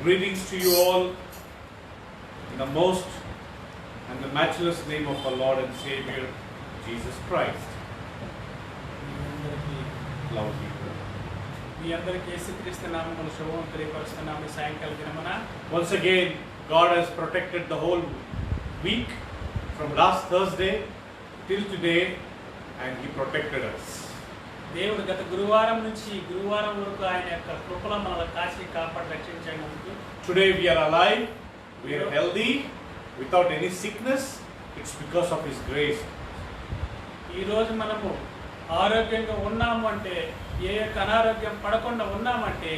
Greetings to you all in the most and the matchless name of our Lord and Savior, Jesus Christ. Love you. Once again, God has protected the whole week from last Thursday till today, and He protected us. దేవుడు గత గురువారం నుంచి గురువారం వరకు ఆయన యొక్క కృపలో మనల్ని కాచి కాపాడి రక్షించినందుకు Today we are alive, we are healthy, without any sickness. It's because of His grace. ఈ రోజు మనము ఆరోగ్యంగా ఉన్నాము అంటే ఏ యొక్క అనారోగ్యం పడకుండా ఉన్నామంటే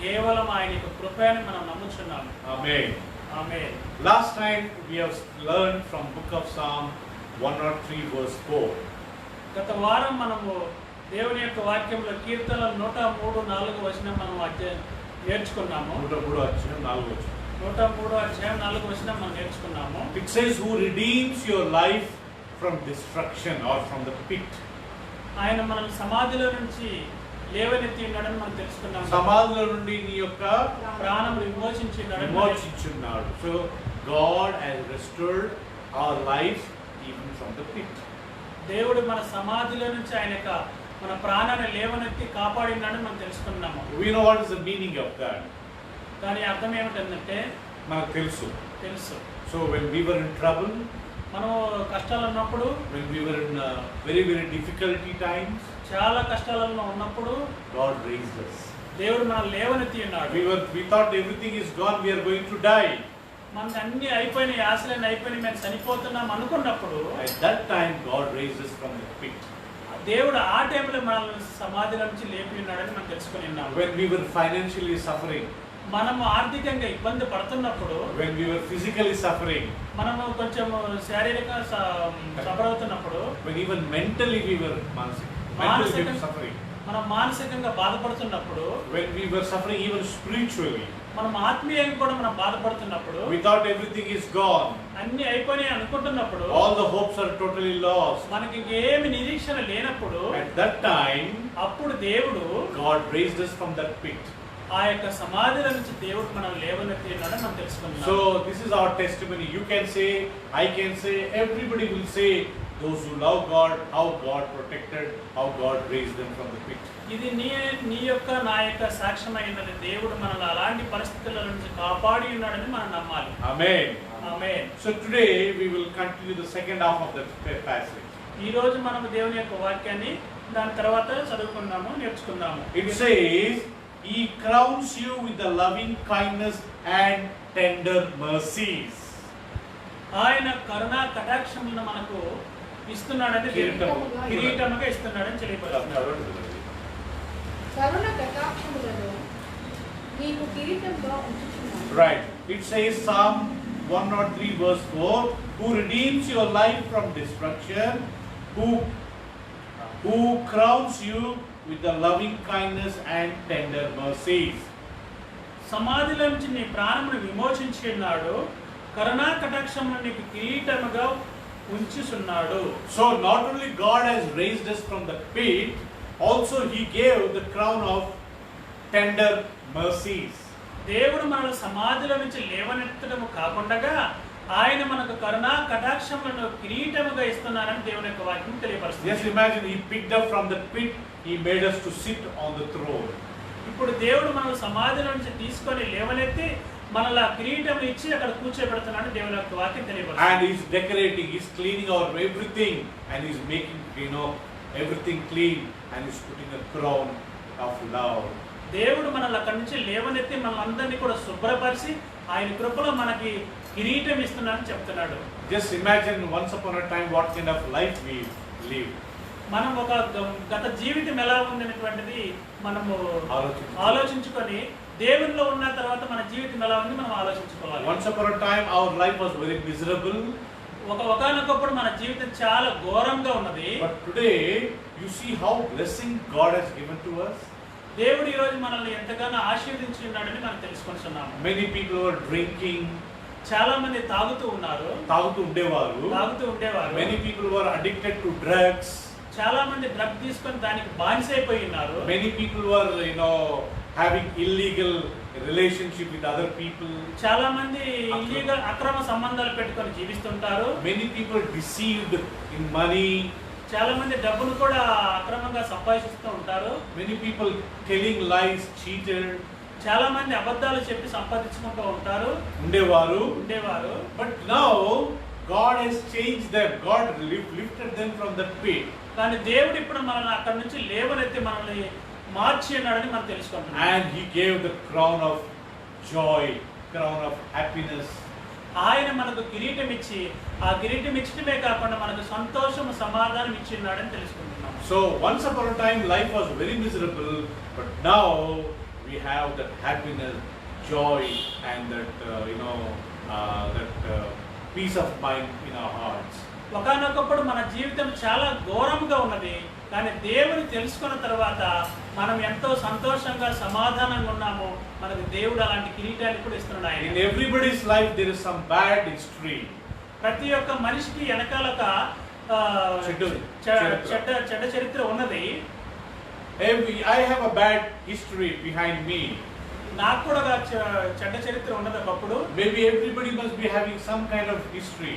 కేవలం ఆయన యొక్క కృపని మనం నమ్ముచున్నాము. Amen. Amen. Last time we have learned from book of Psalm 103 verse 4. గత వారం మనము దేవుని యొక్క వాక్యంలో కీర్తనల 103:4 వచనం మనం నేర్చుకున్నాము. 103 అధ్యాయం 4 వచనం. 103 అధ్యాయం 4 వచనం మనం నేర్చుకున్నాము. It says, "Who redeems your life from destruction or from the pit." ఆయన మనల్ని సమాధిలో నుంచి లేవనెత్తి ఉన్నాడని మనం తెలుసుకున్నాము. సమాధిలో నుండి నీ యొక్క ప్రాణం విమోచించున్నాడు. So God has restored our life even from the pit. దేవుడు మన సమాధిలో నుంచి ఆయన యొక్క మన ప్రాణాన్ని లేవనెత్తి కాపాడినాడని మనం తెలుసుకున్నాము. We know what is the meaning of that. దాని అర్థం ఏమిటంటే మనకు తెలుసు. So when we were in trouble, మనం కష్టాలు ఉన్నప్పుడు, when we were in very difficulty times, చాలా కష్టాలలో ఉన్నప్పుడు God raised us. దేవుడు మనల్ని లేవనెత్తి ఉన్నాడు. We thought everything is gone, we are going to die. మనకి అన్ని అయిపోయినాయి, ఆశలన్నీ అయిపోయినాయి, మేము చనిపోతున్నాం అనుకున్నప్పుడు At that time God raised us from the pit. దేవుడు ఆ టైంలో మనల్ని సమాధిలో నుంచి లేపి ఉన్నాడని మనం తెలుసుకుని ఉన్నాము. When we were financially suffering, మనము ఆర్థికంగా ఇబ్బంది పడుతున్నప్పుడు, when we were physically suffering, మనము కొంచెం శారీరక సఫర్ అవుతున్నప్పుడు, when even mentally we were suffering, మనం మానసికంగా బాధపడుతున్నప్పుడు, when we were suffering even spiritually, మనం ఆత్మీయంగా కూడా మనం బాధపడుతున్నప్పుడు, we thought everything is gone, అన్ని అయిపోయినాయి అనుకుంటున్నప్పుడు, all the hopes are totally lost. మనకి ఇంకేమి నిరీక్షణ లేనప్పుడు, At that time అప్పుడు దేవుడు God raised us from that pit. ఆ యొక్క సమాధిలో నుంచి దేవుడు మనల్ని లేవనెత్తి ఉన్నాడని మనం తెలుసుకున్నాం. So this is our testimony. You can say, I can say, everybody will say, those who love God, how God protected, how God raised them from the pit. ఇది నీ యొక్క నా యొక్క సాక్ష్యమైనది. దేవుడు మనల్ని అలాంటి పరిస్థితుల నుంచి కాపాడి ఉన్నాడని మనం నమ్మాలి. Amen. Amen. So today we will continue the second half of that passage. ఈ రోజు మనం దేవుని యొక్క వాక్యాన్ని దాని తర్వాత చదువుకుందాము, నేర్చుకుందాము. It says, He crowns you with the loving kindness and tender mercies. ఆయన కరుణా కటాక్షములను మనకు ఇస్తున్నాడని, కిరీటముగా ఇస్తున్నాడని తెలియపరుస్తున్నాడు. కరుణ కటాక్షములను నీకు కిరీటంగా ఉంచుచున్నాడు. Right. It says Psalm 103 verse 4, "Who redeems your life from destruction, who crowns you with the loving kindness and tender mercies." సమాధిలో నుంచి నీ ప్రాణమును విమోచించి ఉన్నాడు, కరుణా కటాక్షములను నీకు కిరీటముగా ఉంచుచున్నాడు. So not only God has raised us from the pit, also He gave the crown of tender mercies. దేవుడు మనల్ని సమాధిలో నుంచి లేవనెత్తడము కాకుండా ఆయన మనకు కరుణా కటాక్షములను కిరీటముగా ఇస్తున్నారని దేవుని యొక్క వాక్యం తెలియపరుస్తుంది. Just imagine, He picked up from the pit, He made us to sit on the throne. ఇప్పుడు దేవుడు మనల్ని సమాధిలో నుంచి తీసుకొని లేవనెత్తి మనల్ని ఆ కిరీటం ఇచ్చి అక్కడ కూర్చోబెడుతున్నాడు దేవుని యొక్క వాక్యం తెలియపరుస్తుంది. And He's decorating, He's cleaning our everything, and He's making everything clean, and He's putting a crown of love. దేవుడు మనల్ని అక్కడి నుంచి లేవనెత్తి మనల్ని కూడా శుభ్రపరిచి ఆయన కృపలో మనకి కిరీటం ఇస్తున్నాడని చెప్తున్నాడు. Just imagine once upon a time what kind of life we lived. మనం ఒక గత జీవితం ఎలా ఉందనేటువంటిది మనము ఆలోచించుకొని దేవునిలో ఉన్న తర్వాత మన జీవితం ఎలా ఉంది మనం ఆలోచించుకోవాలి. Once upon a time our life was very miserable. ఒకనొకప్పుడు మన జీవితం చాలా ఘోరంగా ఉన్నది. But today you see how blessing God has given to us. దేవుడు ఈ రోజు మనల్ని ఎంతగానో ఆశీర్వదించి ఉన్నాడని మనం తెలుసుకుంటున్నాము. Many people were drinking. చాలా మంది తాగుతూ ఉండేవారు. Many people were addicted to drugs. చాలా మంది డ్రగ్ తీసుకొని దానికి బానిసైపోయి ఉన్నారు. Many people were having illegal relationship with other people. చాలా మంది ఇల్లీగల్ అక్రమ సంబంధాలు పెట్టుకొని జీవిస్తుంటారు. Many people deceived in money. చాలా మంది డబ్బును కూడా అక్రమంగా సంపాదిస్తూ ఉంటారు. Many people telling lies, cheated. చాలా మంది అబద్ధాలు చెప్పి సంపాదించుకుంటూ ఉంటారు. ఉండేవారు. But now God has changed them. God lifted them from that pit. కానీ దేవుడు ఇప్పుడు మనల్ని అక్కడి నుంచి లేవనెత్తి మనల్ని మార్చి ఉన్నాడని మనం తెలుసుకుంటున్నాం. And He gave the crown of joy, crown of happiness. ఆయన మనకు కిరీటం ఇచ్చి ఆ కిరీటం ఇచ్చడమే కాకుండా మనకు సంతోషం సమాధానం ఇచ్చిన్నాడని తెలుసుకుంటున్నాం. So once upon a time life was very miserable, but now we have that happiness, joy, and that peace of mind in our hearts. ఒకనొకప్పుడు మన జీవితం చాలా ఘోరంగా ఉన్నది, కానీ దేవుని తెలుసుకున్న తర్వాత మనం ఎంతో సంతోషంగా సమాధానంగా ఉన్నాము. మనకు దేవుడు అలాంటి కిరీటాన్ని కూడా ఇస్తున్నాడు ఆయన. In everybody's life there is some bad history. ప్రతి ఒక్క మనిషికి వెనకాల ఒక చెడ్డ చరిత్ర ఉన్నది. I have a bad history behind me. నాకు కూడా చెడ్డ చరిత్ర ఉన్నది ఒకప్పుడు. Maybe everybody must be having some kind of history.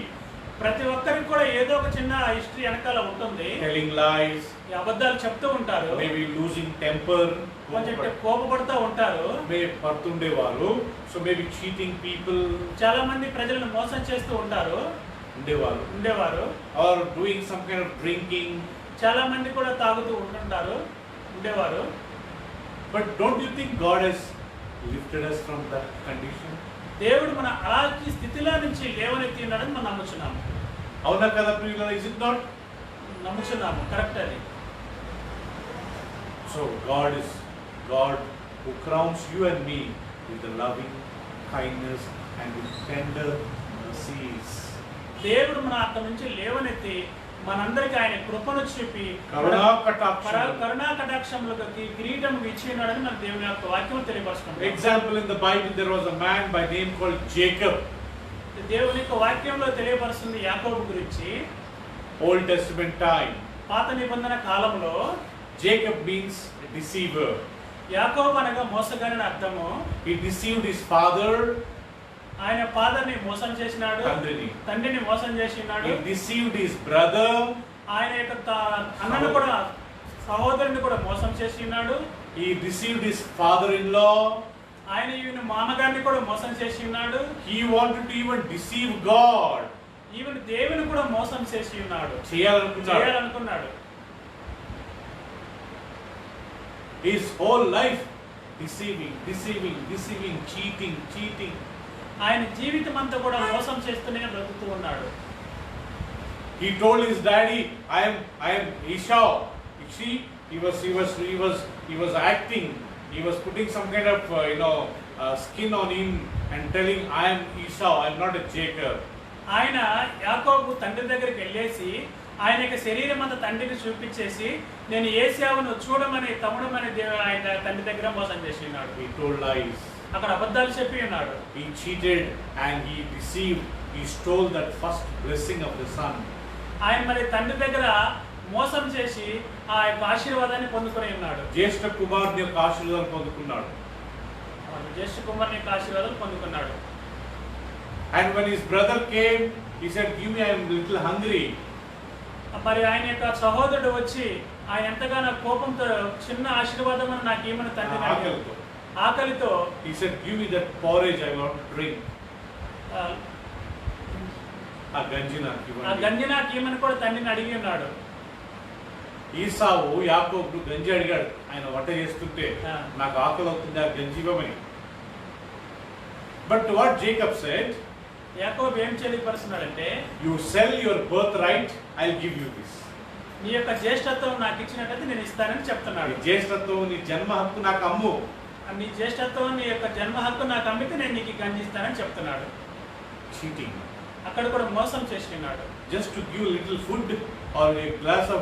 ప్రతి ఒక్కరికి కూడా ఏదో ఒక చిన్న హిస్టరీ వెనకాల ఉంటుంది. Telling lies, అబద్ధాలు చెప్తూ ఉంటారు. maybe losing temper, కొంచెం కోపపడుతూ ఉంటారు. maybe పడుతుండేవారు. So maybe cheating people. చాలా మంది ప్రజలను మోసం చేస్తూ ఉంటారు. ఉండేవారు. Or doing some kind of drinking. చాలా మంది కూడా తాగుతూ ఉండేవారు. But don't you think God has lifted us from that condition? దేవుడు మన అలాంటి స్థితిలో నుంచి లేవనెత్తి ఉన్నాడని మనం నమ్ముచున్నాము. అవునా కదా ప్రియులారా? Is it not? నమ్ముచున్నాము. కరెక్ట్ అది. So God is God who crowns you and me with the loving kindness and with tender mercies. దేవుడు మన అక్కడి నుంచి లేవనెత్తి మనందరికీ ఆయన కృపను చూపి కరుణా కటాక్షములకు కిరీటం ఇచ్చి ఉన్నాడని మన దేవుని యొక్క వాక్యం తెలియపరుచుకుంటాం. Example, in the Bible there was a man by name called Jacob. దేవుని యొక్క వాక్యంలో తెలియపరుస్తుంది యాకోబు గురించి. Old Testament time. పాత నిబంధన కాలంలో Jacob means deceiver. యాకోబు అనగా మోసగాని అర్థము. He deceived his father. ఆయన ఫాదర్ని మోసం చేసినాడు. తండ్రిని మోసం చేసినాడు. He deceived his brother. ఆయన యొక్క అన్నను కూడా సహోదరుని కూడా మోసం చేసినాడు. He deceived his father-in-law. ఆయన ఈవెన్ మామగారిని కూడా మోసం చేసినాడు. He wanted to even deceive God. Even దేవుని కూడా మోసం చేసి ఉన్నాడు. చేయాలనుకున్నాడు. His whole life deceiving, cheating. ఆయన జీవితం అంతా కూడా మోసం చేస్తూనే బ్రతుకుతూ ఉన్నాడు. He told his daddy, I am Esau. You see, he was acting. He was putting some kind of skin on him and telling, I am Esau. I am not a Jacob. ఆయన యాకోబు తండ్రి దగ్గరికి వెళ్ళేసి ఆయన యొక్క శరీరం అంతా తండ్రికి చూపించేసి నేను ఏశావును చూడమని తమ్ముడమని ఆయన తండ్రి దగ్గర మోసం చేసి ఉన్నాడు. He told lies. అక్కడ అబద్ధాలు చెప్పి ఉన్నాడు. He cheated and he deceived. He stole that first blessing of the son. ఆయన మరి తండ్రి దగ్గర మోసం చేసి ఆ యొక్క ఆశీర్వాదాన్ని పొందుకొని ఉన్నాడు. జ్యేష్ఠ కుమారుని యొక్క ఆశీర్వాదాన్ని పొందుకున్నాడు. And when his brother came, he said, give me, I am little hungry. మరి ఆయన యొక్క సహోదరుడు వచ్చి ఆయన ఎంతగానో కోపంతో చిన్న ఆశీర్వాదం అని నాకు ఏమని తండ్రి ఆకలితో he said, give me that porridge, I want to drink. ఆ గంజి నాకు ఏమని కూడా తండ్రిని అడిగి ఉన్నాడు. ఈసావు యాకోబును గంజి అడిగాడు. ఆయన వంట చేస్తుంటే నాకు ఆకలి అవుతుంది, ఆ గంజి ఇవ్వమని. But what Jacob said, యాకోబు ఏం తెలియపరుస్తున్నాడంటే, you sell your birthright, I'll give you this. నీ యొక్క జ్యేష్ఠత్వం నాకు ఇచ్చినట్లయితే నేను ఇస్తానని చెప్తున్నాడు. జ్యేష్ఠత్వం, నీ జన్మ హక్కు నాకు అమ్ము. నీ జ్యేష్ఠత్వం, నీ యొక్క జన్మ హక్కు నాకు అమ్మితే నేను నీకు గంజి ఇస్తానని చెప్తున్నాడు. Cheating. అక్కడ కూడా మోసం చేస్తున్నాడు. Just to give little food or a glass of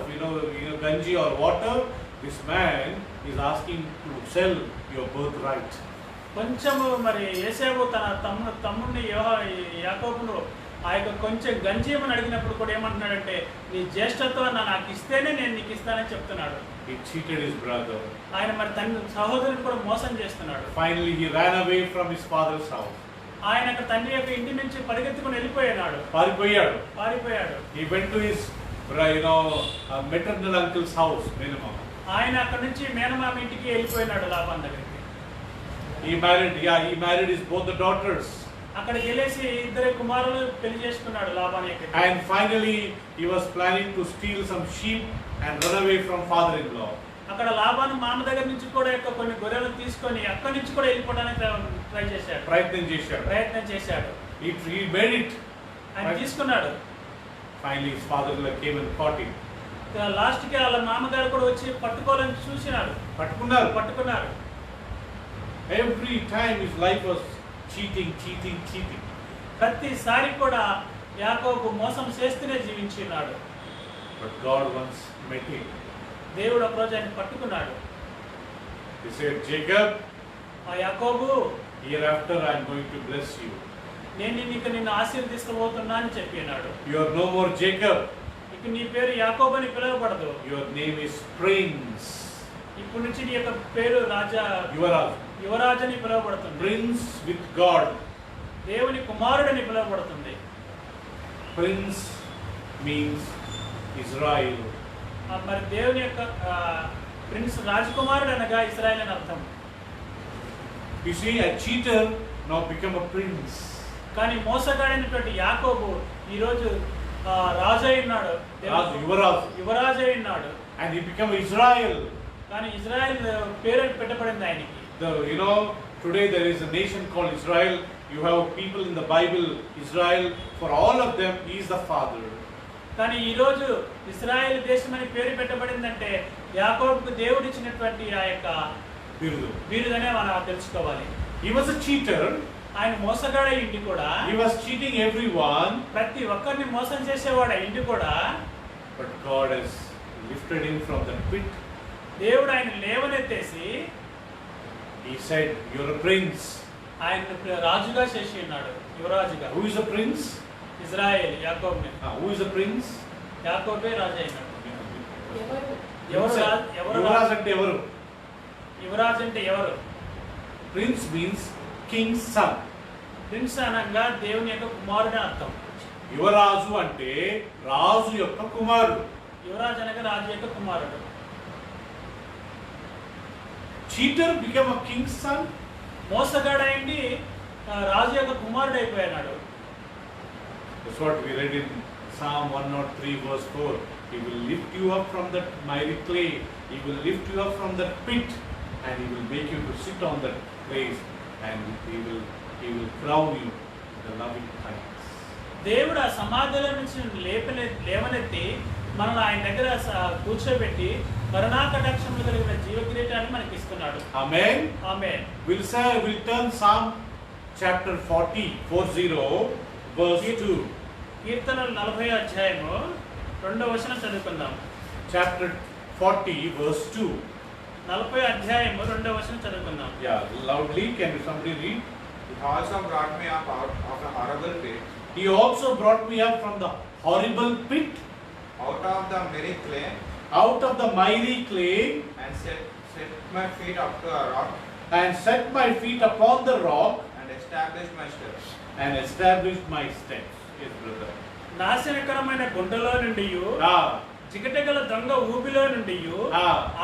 ganji or water, this man is asking to sell your birthright. కొంచెము మరి ఏశావు తన తమ్ముడిని యాకోబును ఆ యొక్క కొంచెం గంజీమని అడిగినప్పుడు కూడా ఏమంటున్నాడంటే నీ జ్యేష్ఠత్వం నాకు ఇస్తేనే నేను నీకు ఇస్తానని చెప్తున్నాడు. He cheated his brother. ఆయన మరి తన సహోదరుని కూడా మోసం చేస్తున్నాడు. Finally, he ran away from his father's house. ఆయన అక్కడ తండ్రి యొక్క ఇంటి నుంచి పరిగెత్తుకుని వెళ్ళిపోయాడు. పారిపోయాడు. He went to his, maternal uncle's house, minimum. ఆయన అక్కడ నుంచి మేనమామ ఇంటికి వెళ్ళిపోయినాడు లాబాన్ దగ్గరికి. He married his both the daughters. అక్కడికి వెళ్ళేసి ఇద్దరు కుమారులు పెళ్లి చేసుకున్నాడు లాబాన్ యొక్క. And finally, he was planning to steal some sheep and run away from father-in-law. అక్కడ లాబాను మామ దగ్గర నుంచి కూడా కొన్ని గొర్రెలు తీసుకొని అక్కడి నుంచి కూడా వెళ్ళిపోవడానికి ప్రయత్నం చేశాడు. He made it. ఆయన తీసుకున్నాడు. Finally, his father-in-law came and caught him. Last కి వాళ్ళ మామగారు కూడా వచ్చి పట్టుకోవాలని చూసినాడు. పట్టుకున్నారు. Every time his life was cheating. ప్రతిసారి కూడా యాకోబు మోసం చేస్తూనే జీవించినాడు. But God once met him. దేవుడు ఒక రోజు ఆయన పట్టుకున్నాడు. He said, Jacob, యాకోబు, hereafter I am going to bless you. నేను నిన్ను ఆశీర్వదించబోతున్నా అని చెప్పినాడు. You are no more Jacob. ఇక నీ పేరు యాకోబు అని పిలువబడదు. Your name is Prince. ఇప్పటి నుంచి నీ యొక్క పేరు యువరాజు అని పిలువబడుతుంది. Prince with God. దేవుని కుమారుడని పిలువబడుతుంది. Prince means Israel. మరి దేవుని యొక్క ప్రిన్స్ రాజకుమారుడు అనగా ఇశ్రాయేల్ అని అర్థం. You see, a cheater now become a prince. కానీ మోసగాడైనటువంటి యాకోబు ఈ రోజు రాజు అయినాడు. యువరాజు అయినాడు. And he became Israel. కానీ ఇజ్రాయెల్ పేరు పెట్టబడింది ఆయనకి. Today there is a nation called Israel. You have people in the Bible, Israel. For all of them, he is the father. కానీ ఈ రోజు ఇశ్రాయేల్ దేశం అని పేరు పెట్టబడిందంటే యాకోబుకు దేవుడు ఇచ్చినటువంటి ఆ యొక్క బిరుదనే మనం తెలుసుకోవాలి. He was a cheater. ఆయన మోసగాడైంది కూడా. He was cheating everyone. ప్రతి ఒక్కరిని మోసం చేసేవాడైంది కూడా. But God has lifted him from the pit. దేవుడు ఆయన లేవనెత్తేసి He said, "You're a prince." ఆయన రాజుగా చేసి ఉన్నాడు, యువరాజుగా. Who is a prince? Israel యాకోబుని. Who is a prince? యాకోబే రాజు అయినాడు. యువరాజు అంటే ఎవరు? యువరాజు అంటే ఎవరు? Prince means king's son. Prince అనగా దేవుని యొక్క కుమారుడు అర్థం. యువరాజు అంటే రాజు యొక్క కుమారుడు. యువరాజు అనగా రాజు యొక్క కుమారుడు. Cheater became a king's son. మోసగాడైంది రాజు యొక్క కుమారుడు అయిపోయాడు. That's what we read in Psalm 103 verse 4. He will lift you up from that miry clay. He will lift you up from that pit, and he will make you to sit on that place, and he will crown you with the loving kindness. దేవుడు ఆ సమాధిలో నుంచి లేవనెత్తి మనల్ని ఆయన దగ్గర కూర్చోబెట్టి కరుణా కటాక్షములు కలిగిన జీవ కిరీటాన్ని మనకి ఇస్తున్నాడు. Amen. Amen. We'll turn Psalm chapter 40 verse 2. కీర్తనలు 40 అధ్యాయము 2వ వచనం చదువుకుందాం. Chapter 40 verse 2. 40 అధ్యాయము 2వ వచనం చదువుకుందాం. Yeah, loudly. Can somebody read? He also brought me up out of a horrible pit. He also brought me up from the horrible pit. Out of the miry clay. Out of the miry clay. And set my feet up to a rock. And set my feet upon the rock. And established my steps. And established my steps. Yes, brother. నాశనకరమైన గుంటలో నుండి చికటగల దొంగ ఊబిలో నుండి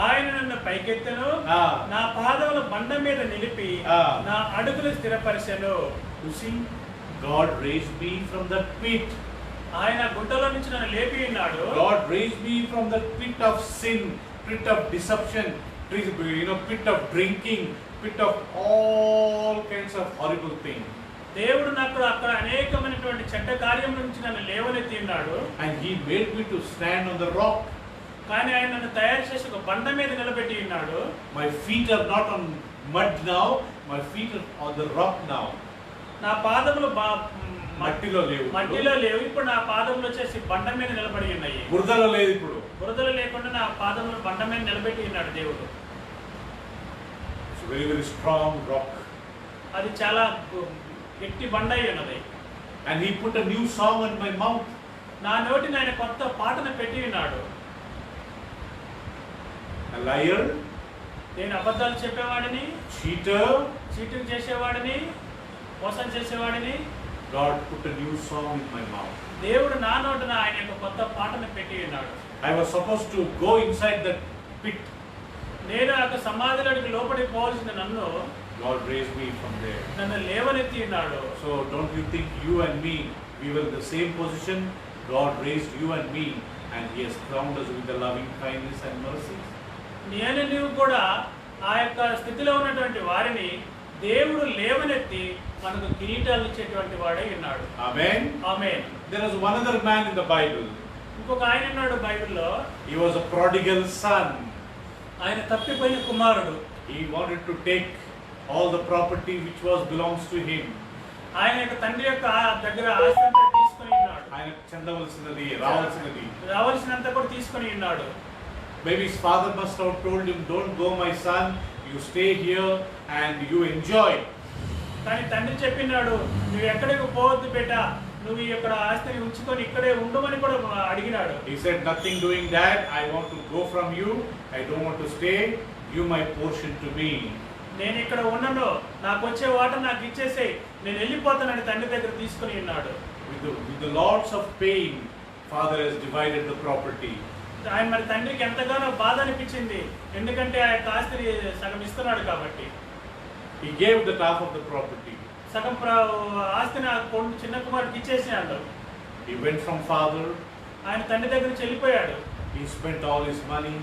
ఆయన నన్ను పైకెత్తెను. నా పాదముల బండ మీద నిలిపి నా అడుగులు స్థిరపరిచెను. You see, God raised me from the pit. ఆయన గుంటలో నుంచి నన్ను లేపి ఉన్నాడు. God raised me from the pit of sin, pit of deception, pit of drinking, pit of all kinds of horrible things. దేవుడు నాకు అక్కడ అనేకమైనటువంటి చెడ్డ కార్యం నుంచి నన్ను లేవనెత్తి ఉన్నాడు. And he made me to stand on the rock. కానీ ఆయన నన్ను తయారు చేసి ఒక బండ మీద నిలబెట్టి ఉన్నాడు. My feet are not on mud now, my feet are on the rock now. నా పాదములు మట్టిలో లేవు, ఇప్పుడు నా పాదములు వచ్చేసి బండ మీద నిలబడి ఉన్నాయి. బురదలో లేదు, ఇప్పుడు బురదలో లేకుండా నా పాదములు బండ మీద నిలబెట్టి ఉన్నాడు దేవుడు. It's a very, very strong rock. అది చాలా గట్టి బండ అయి ఉన్నది. And he put a new song on my mouth. నా నోటిని ఆయన కొత్త పాటను పెట్టి ఉన్నాడు. And a liar, నేను అబద్ధాలు చెప్పేవాడిని, cheater, చీటింగ్ చేసేవాడిని, మోసం చేసేవాడిని. God put a new song in my mouth. దేవుడు నా నోటన ఆయన యొక్క కొత్త పాటను పెట్టి ఉన్నాడు. I was supposed to go inside that pit. నేను ఆ సమాధిలోకి లోపలికి పోవాల్సిన నన్ను God raised me from there. నన్ను లేవనెత్తి ఉన్నాడు. So don't you think you and me, we were in the same position? God raised you and me, and He has crowned us with the loving kindness and mercy. నేను నీవు కూడా ఆ యొక్క స్థితిలో ఉన్నటువంటి వారిని దేవుడు లేవనెత్తి మనకు కిరీటాలు ఇచ్చేటువంటి వాడై ఉన్నాడు. Amen. Amen. There was one other man in the Bible. ఇంకొక ఆయన ఉన్నాడు బైబిల్లో. He was a prodigal son. ఆయన తప్పిపోయిన కుమారుడు. He wanted to take all the property which belongs to him. ఆయన యొక్క తండ్రి యొక్క దగ్గర ఆస్తి అంతా తీసుకొని ఉన్నాడు. ఆయన చెందవలసినది, రావాల్సినది, రావాల్సినంత కూడా తీసుకొని ఉన్నాడు. Maybe his father must have told him, "Don't go, my son. You stay here and you enjoy." కానీ తండ్రి చెప్పినాడు, నువ్వు ఎక్కడికి పోవద్దు బేట, నువ్వు ఇక్కడ ఆస్తిని ఉంచుకొని ఇక్కడే ఉండమని కూడా అడిగినాడు. He said, "Nothing doing that. I want to go from you. I don't want to stay. Give my portion to me." నేను ఇక్కడ ఉండను, నాకు వచ్చే వాట నాకు ఇచ్చేసేయ్, నేను వెళ్ళిపోతానని తండ్రి దగ్గర తీసుకుని ఉన్నాడు. With the lots of pain, father has divided the property. ఆయన మరి తండ్రికి ఎంతగానో బాధ అనిపించింది, ఎందుకంటే ఆ యొక్క ఆస్తిని సగం ఇస్తున్నాడు కాబట్టి. He gave the half of the property. సగం ఆస్తిని ఆ చిన్న కుమారుడికి ఇచ్చేసాడు. He went from father. ఆయన తండ్రి దగ్గర నుంచి వెళ్ళిపోయాడు. He spent all his money.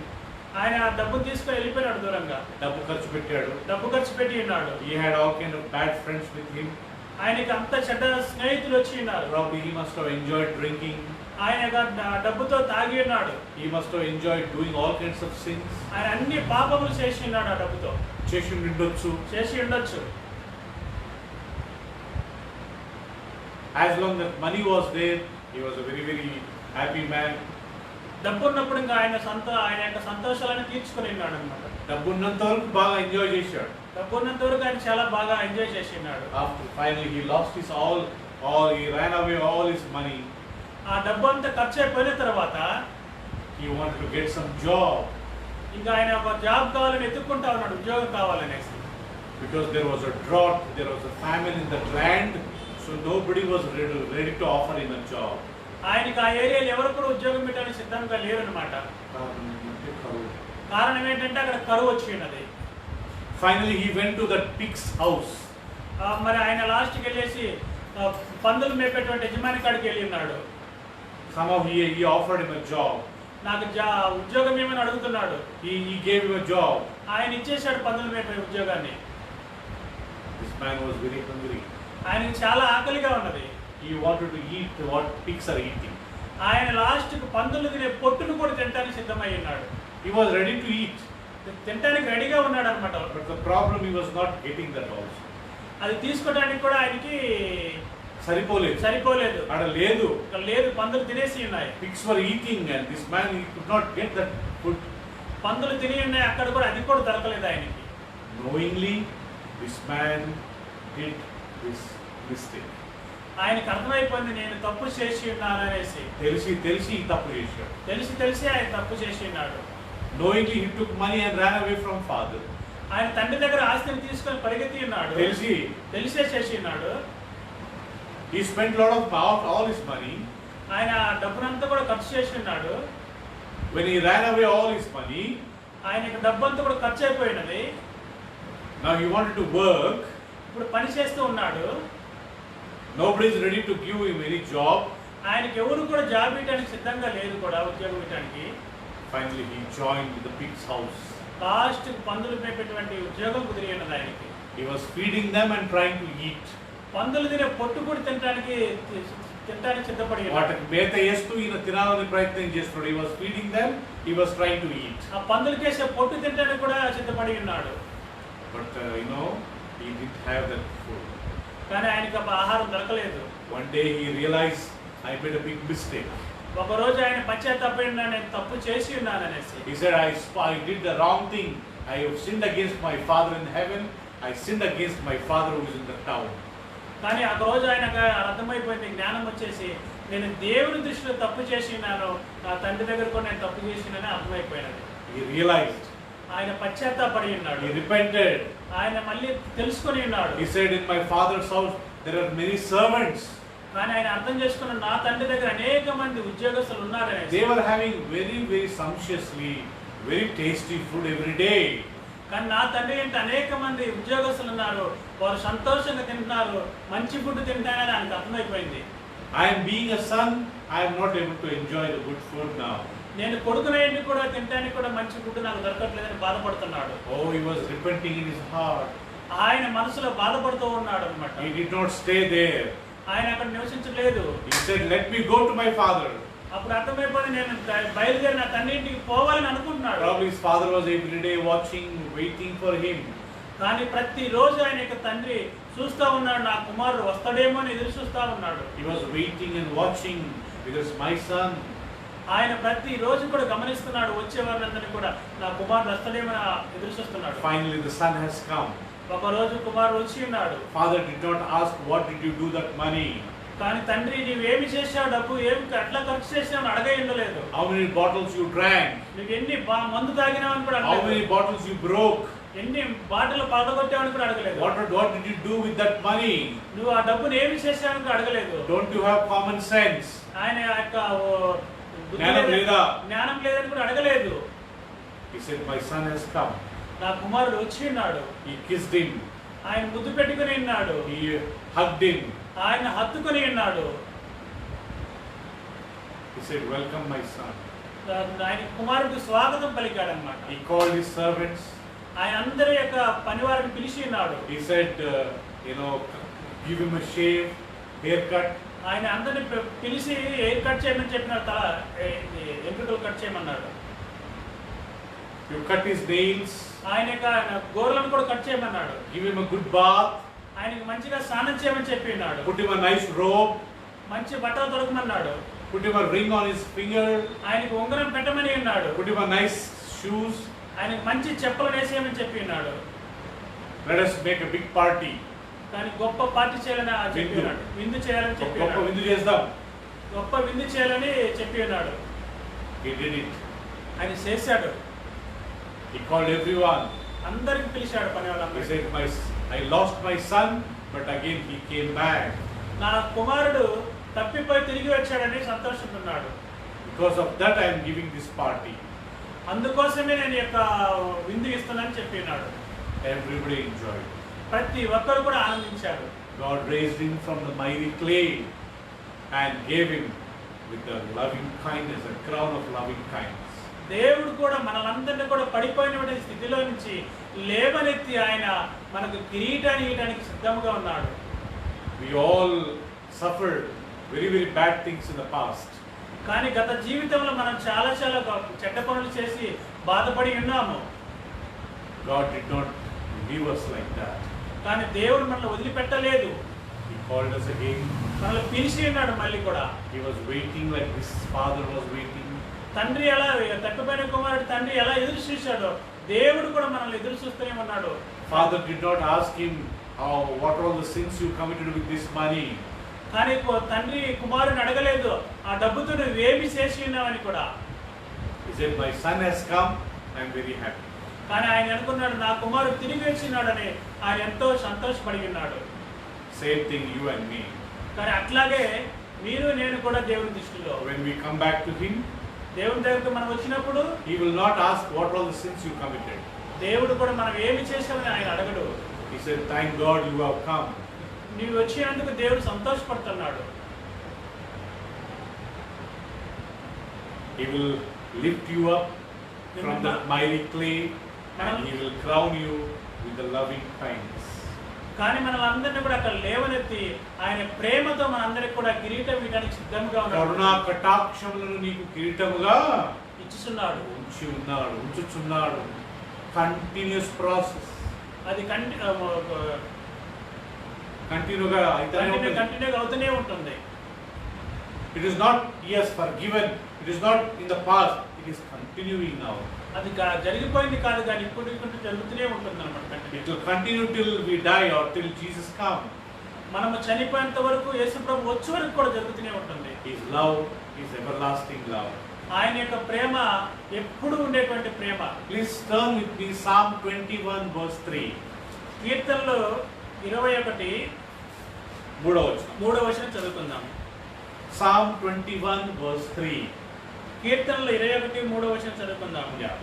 ఆయన ఆ డబ్బును తీసుకొని వెళ్ళిపోయాడు దూరంగా. డబ్బు ఖర్చు పెట్టాడు. డబ్బు ఖర్చు పెట్టి ఉన్నాడు. He had all kind of bad friends with him. ఆయనకి అంత చెడ్డ స్నేహితులు వచ్చి ఉన్నారు. Probably he must have enjoyed drinking. ఆయన డబ్బుతో తాగి ఉన్నాడు. He must have enjoyed doing all kinds of sins. ఆయన అన్ని పాపములు చేసి ఉన్నాడు ఆ డబ్బుతో. చేసి ఉండొచ్చు. చేసి ఉండొచ్చు. As long as money was there, he was a very, very happy man. డబ్బు ఉన్నప్పుడు ఇంకా ఆయన యొక్క సంతోషాలను తీర్చుకొని ఉన్నాడు అనమాట. డబ్బు ఉన్నంత వరకు బాగా ఎంజాయ్ చేశాడు. డబ్బు ఉన్నంత వరకు ఆయన చాలా బాగా ఎంజాయ్ చేసి ఉన్నాడు. After finally he lost his all, he ran away all his money. ఆ డబ్బు అంతా ఖర్చు అయిపోయిన తర్వాత He wanted to get some job. ఇంకా ఆయన ఒక జాబ్ కావాలని ఎత్తుక్కుంటా ఉన్నాడు, ఉద్యోగం కావాలనేసి. Because there was a drought, there was a famine in that land, so nobody was ready to offer him a job. ఆయనకి ఆ ఏరియాలో ఎవరు కూడా ఉద్యోగం పెట్టడానికి సిద్ధంగా లేరు అనమాట. కారణం ఏంటంటే అక్కడ కరువు వచ్చి ఉన్నది. Finally he went to that pig's house. మరి ఆయన లాస్ట్కి వెళ్ళేసి పందులు మేపేటువంటి యజమాని కాడికి వెళ్ళి ఉన్నాడు. Somehow he offered him a job. నాకు ఉద్యోగం ఏమని అడుగుతున్నాడు. He gave him a job. ఆయన ఇచ్చేశాడు పందులు మేపే ఉద్యోగాన్ని. This man was very hungry. ఆయనకి చాలా ఆకలిగా ఉన్నది. He wanted to eat what pigs are eating. ఆయన లాస్ట్కి పందులు తినే పొట్టును కూడా తినడానికి సిద్ధమై ఉన్నాడు. He was ready to eat. తినడానికి రెడీగా ఉన్నాడు అనమాట. But the problem, he was not getting that also. అది తీసుకోవడానికి కూడా ఆయనకి సరిపోలేదు. అక్కడ లేదు, పందులు తినేసి ఉన్నాయి. Pigs were eating and this man, he could not get that food. పందులు తిని ఉన్నాయి, అక్కడ కూడా అది కూడా దొరకలేదు ఆయనకి. Knowingly, this man did this mistake. ఆయనకు అర్థమైపోయింది నేను తప్పు చేసి ఉన్నాను అనేసి. తెలిసి తప్పు చేశాడు. తెలిసి ఆయన తప్పు చేసి ఉన్నాడు. Knowingly he took money and ran away from father. ఆయన తండ్రి దగ్గర ఆస్తిని తీసుకొని పరిగెత్తి ఉన్నాడు. తెలిసే చేసి ఉన్నాడు. He spent a lot of all his money. ఆయన డబ్బునంతా కూడా ఖర్చు చేసి ఉన్నాడు. When he ran away all his money, ఆయనకి డబ్బు అంతా కూడా ఖర్చు అయిపోయినది. Now he wanted to work. ఇప్పుడు పని చేస్తూ ఉన్నాడు. Nobody is ready to give him any job. ఆయనకి ఎవరు కూడా జాబ్ ఇవ్వడానికి సిద్ధంగా లేదు కూడా, ఉద్యోగం ఇవ్వడానికి. Finally he joined the pig's house. Last పందులు మేపేటువంటి ఉద్యోగం కుదిరి ఉన్నది ఆయనకి. He was feeding them and trying to eat. పందులు తినే పొట్టు కూడా తినడానికి సిద్ధపడి వాటికి మేత వేస్తూ ఈయన తినాలని ప్రయత్నం చేస్తున్నాడు. He was feeding them, he was trying to eat. ఆ పందులకేసే పొట్టు తినడానికి కూడా సిద్ధపడి ఉన్నాడు. But he didn't have that food. కానీ ఆయనకి ఆహారం దొరకలేదు. One day he realized, I made a big mistake. ఒక రోజు ఆయన పశ్చాత్తాపడిన, నేను తప్పు చేసి ఉన్నాను అనేసి. He said, I did the wrong thing. I have sinned against my Father in heaven. I sinned against my Father who is in the town. కానీ ఆ రోజు ఆయనకు అర్థమైపోయింది, జ్ఞానం వచ్చేసి నేను దేవుని దృష్టిలో తప్పు చేసి ఉన్నాను, నా తండ్రి దగ్గర కూడా నేను తప్పు చేసినని అర్థమైపోయినది. He realized ఆయన పశ్చాత్తాపడి ఉన్నాడు. He repented. ఆయన మళ్ళీ తెలుసుకొని ఉన్నాడు. He said, in my father's house there are many servants. కానీ ఆయన అర్థం చేసుకున్న నా తండ్రి దగ్గర అనేక మంది ఉద్యోగస్తులు ఉన్నారని. They were having very sumptuously, very tasty food every day. కానీ నా తండ్రి ఏంటి అనేక మంది ఉద్యోగస్తులు ఉన్నారు, వారు సంతోషంగా తింటున్నారు, మంచి ఫుడ్ తింటానని ఆయనకు అర్థమైపోయింది. I am being a son, I am not able to enjoy the good food now. నేను కొడుకునేంటి కూడా తినడానికి కూడా మంచి ఫుడ్ నాకు దొరకట్లేదని బాధపడుతున్నాడు. Oh, he was repenting in his heart. ఆయన మనసులో బాధపడుతూ ఉన్నాడు అన్నమాట. He did not stay there. ఆయన అక్కడ నివసించలేదు. He said, let me go to my father. అప్పుడు అర్థమైపోయింది, నేను బయలుదేరి నా తండ్రి ఇంటికి పోవాలని అనుకుంటున్నాడు. Probably his father was every day watching, waiting for him. కానీ ప్రతి రోజు ఆయన యొక్క తండ్రి చూస్తూ ఉన్నాడు, నా కుమారుడు వస్తాడేమో అని ఎదురు చూస్తూ ఉన్నాడు. He was waiting and watching, because my son. ఆయన ప్రతి రోజు కూడా గమనిస్తున్నాడు, వచ్చే వారందరినీ కూడా నా కుమారుడు వస్తాడేమో ఎదురు చూస్తున్నాడు. Finally the son has come. ఒక రోజు కుమారుడు వచ్చి ఉన్నాడు. Father did not ask, what did you do that money? కానీ తండ్రి నీవేమి చేసావు, డబ్బు ఏమి ఎట్లా ఖర్చు చేసావు అని అడగ ఉండలేదు. How many bottles you drank? నువ్వు ఎన్ని మందు తాగినావు అని కూడా How అడగలేదు. many bottles you broke? ఎన్ని బాటలు పగలగొట్టావని కూడా అడగలేదు. What did you do with that money? నువ్వు ఆ డబ్బును ఏమి చేసావని కూడా అడగలేదు. Don't you have common sense? ఆయన యొక్క జ్ఞానం లేదా? జ్ఞానం లేదని కూడా అడగలేదు. He said, my son has come. నా కుమారుడు వచ్చి ఉన్నాడు. He kissed him. ఆయన ముద్దు పెట్టుకుని ఉన్నాడు. He hugged him. ఆయన హత్తుకుని ఉన్నాడు. He said, welcome my son. ఆయన కుమారుడికి స్వాగతం పలికాడు అన్నమాట. He called his servants. ఆయన అందరి యొక్క పనివారిని పిలిచి ఉన్నాడు. He said, give him a shave, haircut. ఆయన అందరిని పిలిచి హెయిర్ కట్ చేయమని చెప్పినాడు, తల ఎంట్రుకలు కట్ చేయమన్నాడు. You cut his nails. ఆయన యొక్క గోర్లను కూడా కట్ చేయమన్నాడు. Give him a good bath. ఆయనకి మంచిగా స్నానం చేయమని చెప్పి ఉన్నాడు. Put him a nice robe. మంచి బట్టలు దొరకమన్నాడు. Put him a ring on his finger. ఆయనకు ఉంగరం పెట్టమని ఉన్నాడు. Put him a nice shoes. ఆయనకు మంచి చెప్పులు వేసేయమని చెప్పి ఉన్నాడు. Let us make a big party. కానీ గొప్ప పార్టీ చేయాలని చెప్పి ఉన్నాడు. విందు చేయాలని చెప్పి గొప్ప విందు చేద్దాం. గొప్ప విందు చేయాలని చెప్పి ఉన్నాడు. He did it. ఆయన చేశాడు. He called everyone. అందరికి పిలిచాడు పని He వాళ్ళందరికీ. said, I lost my son, but again he came back. నా కుమారుడు తప్పిపోయి తిరిగి వచ్చాడని సంతోషిస్తున్నాడు. Because of that I am giving this party. అందుకోసమే నేను యొక్క విందు ఇస్తున్నానని చెప్పినాడు. Everybody enjoyed. ప్రతి ఒక్కరు కూడా ఆనందించారు. God raised him from the miry clay and gave him with the loving kindness, a crown of loving kindness. దేవుడు కూడా మనలందరినీ కూడా పడిపోయినటువంటి స్థితిలో నుంచి లేవనెత్తి ఆయన మనకు కిరీటాన్ని ఇవ్వడానికి సిద్ధంగా ఉన్నాడు. We all suffered very bad things in the past. కానీ గత జీవితంలో మనం చాలా చెడ్డ పనులు చేసి బాధపడి ఉన్నాము. God did not leave us like that. కానీ దేవుడు మనల్ని వదిలిపెట్టలేదు. He called us again. మనల్ని పిలిచి ఉన్నాడు మళ్ళీ కూడా. He was waiting like his father was waiting. తండ్రి ఎలా తప్పిపోయిన కుమారుడు తండ్రి ఎలా ఎదురు చూశాడో దేవుడు కూడా మనల్ని ఎదురు చూస్తూనే ఉన్నాడు. Father did not ask him, what are all the sins you committed with this money? కానీ తండ్రి కుమారుని అడగలేదు, ఆ డబ్బుతో నువ్వేమి చేసి ఉన్నావని కూడా. He said, my son has come, I am very happy. కానీ ఆయన అనుకున్నాడు, నా కుమారుడు తిరిగి వచ్చినాడని ఆయన ఎంతో సంతోషపడి ఉన్నాడు. Same thing you and me. కానీ అట్లాగే మీరు నేను కూడా దేవుని దృష్టిలో When we come back to him, దేవుని దగ్గరికి మనం వచ్చినప్పుడు he will not ask what all the sins you committed. దేవుడు కూడా మనం ఏమి చేసామని ఆయన అడగడు. He said, thank God you have come. నీవు వచ్చినందుకు దేవుడు సంతోషపడుతున్నాడు. He will lift you up from the miry clay and he will crown you with the loving kindness. కానీ మనలందరినీ కూడా అక్కడ లేవనెత్తి ఆయన ప్రేమతో మనందరికి కూడా కిరీటం ఇవ్వడానికి సిద్ధంగా కరుణా కటాక్షములను నీకు కిరీటముగా ఇచ్చుచున్నాడు. ఉంచుచున్నాడు. Continuous process. అది కంటిన్యూగా అవుతూనే ఉంటుంది. It is not he has forgiven. It is not in the past. It is continuing now. అది జరిగిపోయింది కాదు కానీ ఇప్పుడు జరుగుతూనే ఉంటుంది అన్నమాట. It will continue till we die or till Jesus come. మనము చనిపోయేంత వరకు యేసు ప్రభు వచ్చే వరకు కూడా జరుగుతూనే ఉంటుంది. His love is everlasting love. ఆయన యొక్క ప్రేమ ఎప్పుడు ఉండేటువంటి ప్రేమ. Please turn with me Psalm 21 verse 3. కీర్తనలు 21 3వ వచనం చదువుకుందాం. Psalm 21 verse 3. కీర్తనలు 21 3వ వచనం చదువుకుందాం. Yeah.